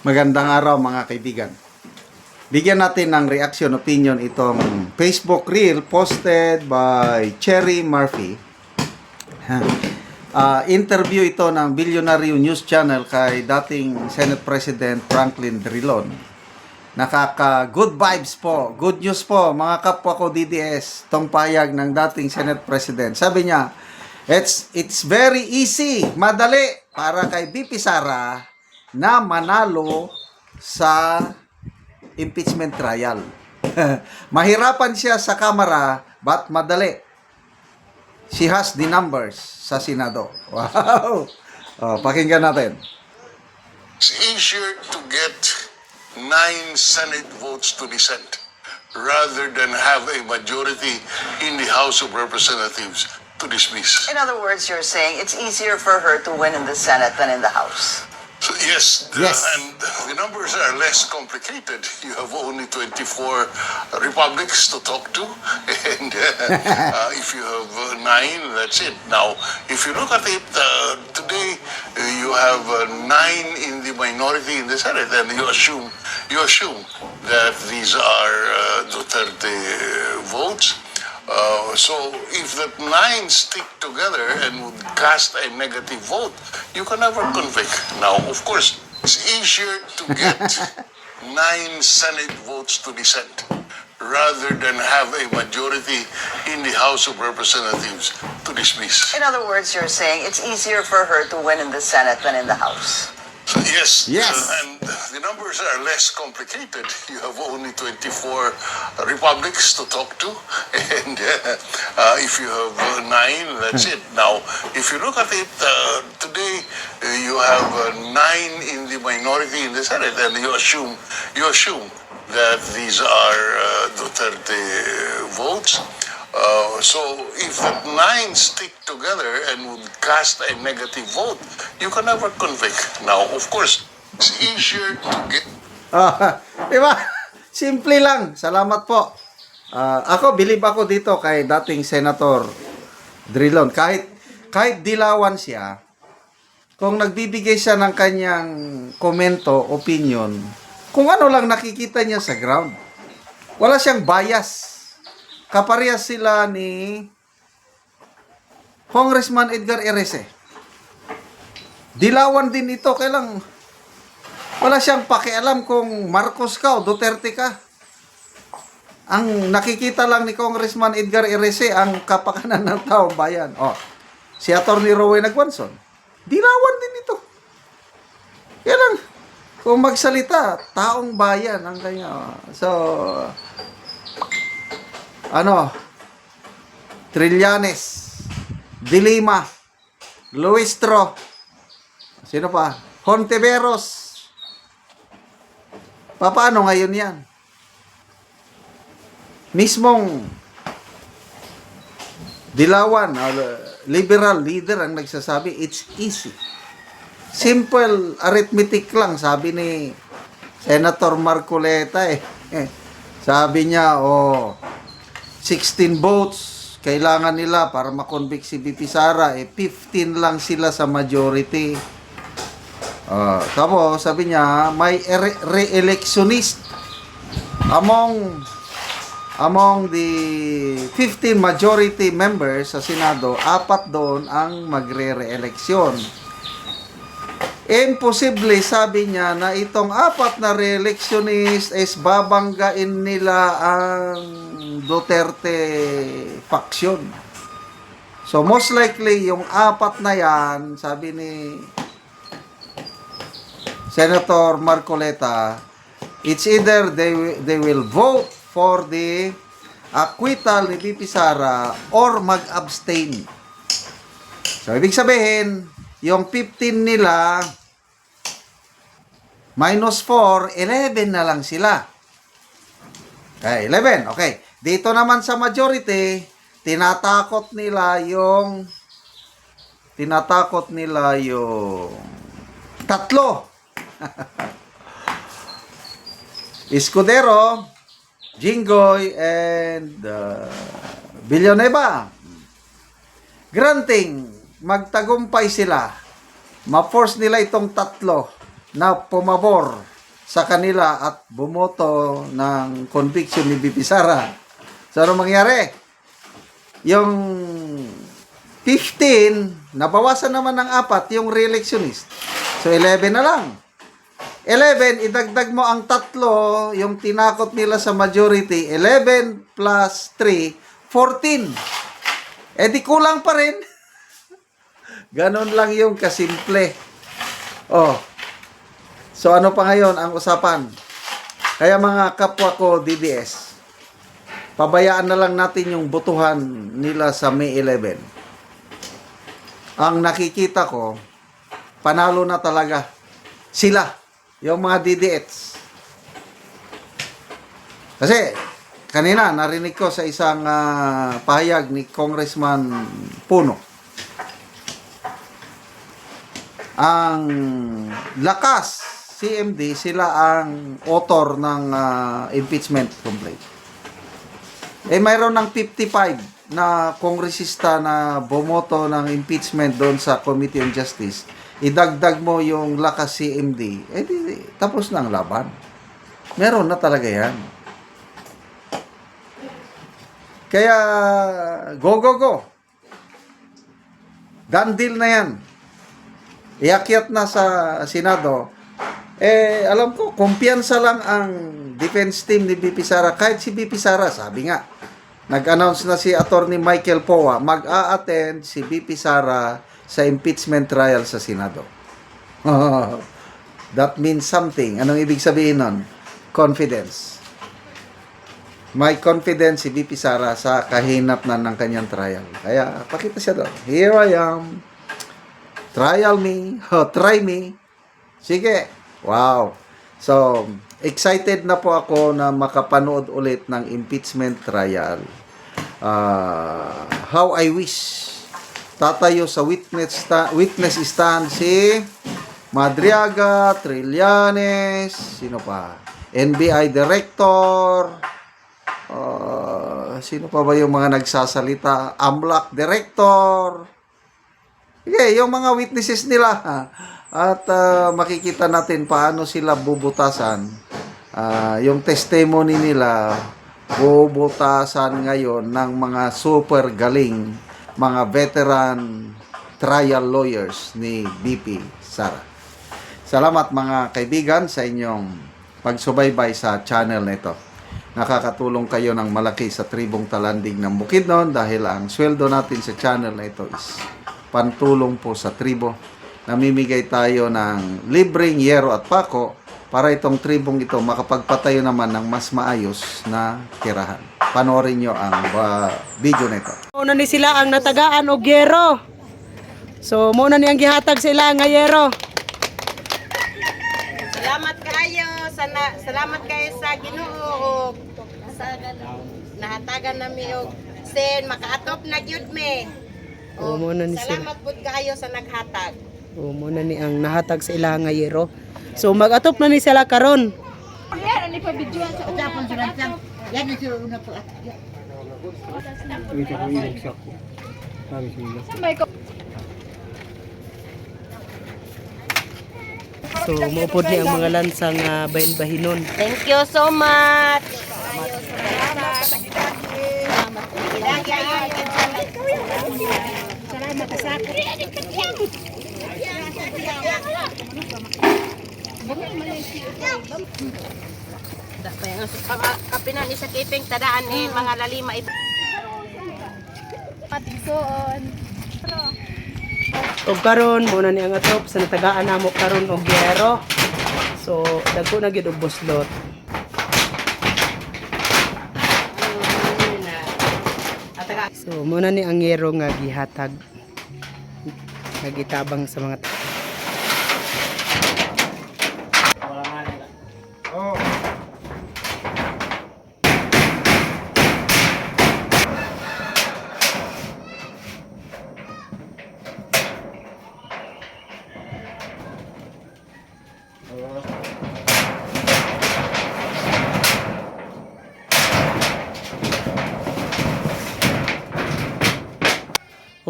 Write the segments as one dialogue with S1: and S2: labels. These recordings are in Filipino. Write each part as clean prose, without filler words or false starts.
S1: Magandang araw mga kaibigan. Bigyan natin ng reaction opinion itong Facebook reel posted by Cherry Murphy. Interview ito ng Billionaire News Channel kay dating Senate President Franklin Drilon. Good vibes po, good news po mga kapwa ko DDS, tong payag ng dating Senate President. Sabi niya, it's very easy, madali para kay BP Sara na manalo sa impeachment trial. Mahirapan siya sa Kamara, but madali. She has the numbers sa Senado. Wow! Pakinggan natin.
S2: It's easier to get 9 Senate votes to dissent rather than have a majority in the House of Representatives to dismiss.
S3: In other words, you're saying it's easier for her to win in the Senate than in the House.
S2: So, yes,
S1: Yes.
S2: And the numbers are less complicated. You have only 24 republics to talk to, and if you have 9, that's it. Now, if you look at it today, you have 9 in the minority in the Senate, and you assume that these are Duterte votes. So if that 9 stick together and would cast a negative vote, you can never convict. Now, of course, it's easier to get 9 Senate votes to dissent rather than have a majority in the House of Representatives to dismiss.
S3: In other words, you're saying it's easier for her to win in the Senate than in the House.
S2: So, yes,
S1: Yes.
S2: And the numbers are less complicated. You have only 24 republics to talk to, and if you have 9, that's it. Now, if you look at it today, you have 9 in the minority in the Senate, and you assume that these are Duterte votes. So if that 9 stick together and would cast a negative vote, you can never convict. Now, of course, it's easier to get...
S1: Diba? Simple lang. Salamat po. Believe ako dito kay dating Senator Drilon. Kahit dilawan siya, kung nagbibigay siya ng kanyang komento, opinion, kung ano lang nakikita niya sa ground, wala siyang bias. Kaparehas sila ni Congressman Edgar Erese. Dilawan din ito, kailang wala siyang pakialam kung Marcos ka o Duterte ka. Ang nakikita lang ni Congressman Edgar Erese ang kapakanan ng taong bayan. Si Atty. Rowen Agwanson, dilawan din ito. Kailang kung magsalita, taong bayan ang kanya. Trillanes, Dilima, Luistro, sino pa? Hontiveros. Paano ngayon yan? Mismong dilawan, liberal leader ang nagsasabi, it's easy. Simple arithmetic lang, sabi ni Senator Marcoleta Sabi niya, 16 votes kailangan nila para makonvict si BP Sara, 15 lang sila sa majority. Tapos sabi niya, may re-electionist among the 15 majority members sa Senado, 4 doon ang magre-re-eleksyon. Imposible, sabi niya, na itong 4 na re-electionist is babanggain nila ang Duterte faction. So most likely yung 4 na yan, sabi ni Senator Marcoleta, it's either they will vote for the acquittal ni BP Sara or mag-abstain. So ibig sabihin, yung 15 nila minus 4, 11 na lang sila. Okay, 11. Okay. Dito naman sa majority, tinatakot nila yung 3. Escudero, Jinggoy, and Villanueva. Granting magtagumpay sila, ma-force nila itong 3 na pumabor sa kanila at bumoto ng conviction ni BP Sara. So, ano mangyari? Yung 15, nabawasan naman ng 4 yung re-electionist. So, 11 na lang. 11, idagdag mo ang 3, yung tinakot nila sa majority, 11 plus 3, 14. Eh, di kulang pa rin. Ganon lang yung kasimple. Oh. So, ano pa ngayon ang usapan? Kaya mga kapwa ko, DDS, pabayaan na lang natin yung botohan nila sa May 11. Ang nakikita ko, panalo na talaga sila, yung mga DDS. Kasi, kanina, narinig ko sa isang pahayag ni Congressman Puno. Ang lakas, CMD, sila ang author ng impeachment complaint. Eh, mayroon ng 55 na kongresista na bumoto ng impeachment doon sa Committee on Justice. Idagdag mo yung lakas CMD, eh di, tapos na ang laban. Meron na talaga yan. Kaya, go, go, go. Done deal na yan. Iakyat na sa Senado. Eh, alam ko, kumpiyansa lang ang defense team ni BP Sara. Kahit si BP Sara, sabi nga, nag-announce na si Attorney Michael Poa, mag-a-attend si BP Sara sa impeachment trial sa Senado. That means something. Anong ibig sabihin nun? Confidence. May confidence si BP Sara sa kahinap na ng kanyang trial. Kaya, pakita siya doon. Here I am. Trial me. Try me. Sige. Wow. So, excited na po ako na makapanood ulit ng impeachment trial. How I wish tatayo sa witness stand si Madriaga, Trillanes, sino pa? NBI Director, sino pa ba yung mga nagsasalita? AMLAC Director. Okay, yung mga witnesses nila. At makikita natin paano sila bubutasan. Yung testimony nila, bubutasan ngayon ng mga super galing, mga veteran trial lawyers ni BP Sara. Salamat mga kaibigan sa inyong pagsubaybay sa channel nito. Nakakatulong kayo ng malaki sa tribong Talandig ng Bukidnon dahil ang sweldo natin sa channel na ito is pantulong po sa tribo. Namimigay tayo ng libreng yero at pako para itong tribong ito makapagpatayo naman ng mas maayos na tirahan. Panoorin nyo ang video nito.
S4: Muna ni sila ang natagaan og yero. So muna ni ang gihatag sila nga yero.
S5: Salamat kayo sa Ginoo sa nahatagan nami og sen makaatop na gyud me.
S4: O muna ni sila.
S5: Salamat pud kayo sa naghatag.
S4: O muna ni ang nahatag sa ila nga yero. So mag-atop na ni sila karon. So maupod ni ang mga lansang bahin-bahinon.
S5: Thank you so much. Kapinan ni sa kiping tadaan ni mga lalima ito.
S4: O karon muna ni ang atop sa natagaan namo karon og yero. So dagko na gyud og buslot. So muna ni ang yero nga gihatag. Nagitabang sa mga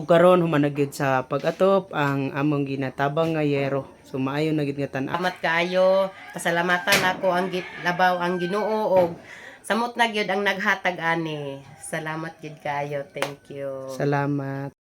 S4: ug karon humanagid sa pag-atop ang among ginatabang nga yero. So maayo na gid nga tan-aw.
S5: Salamat kaayo. Pasalamatan ako ang labaw ang Ginoo og samot na gyud ang naghatag ani. Salamat gyud kaayo. Thank you.
S4: Salamat.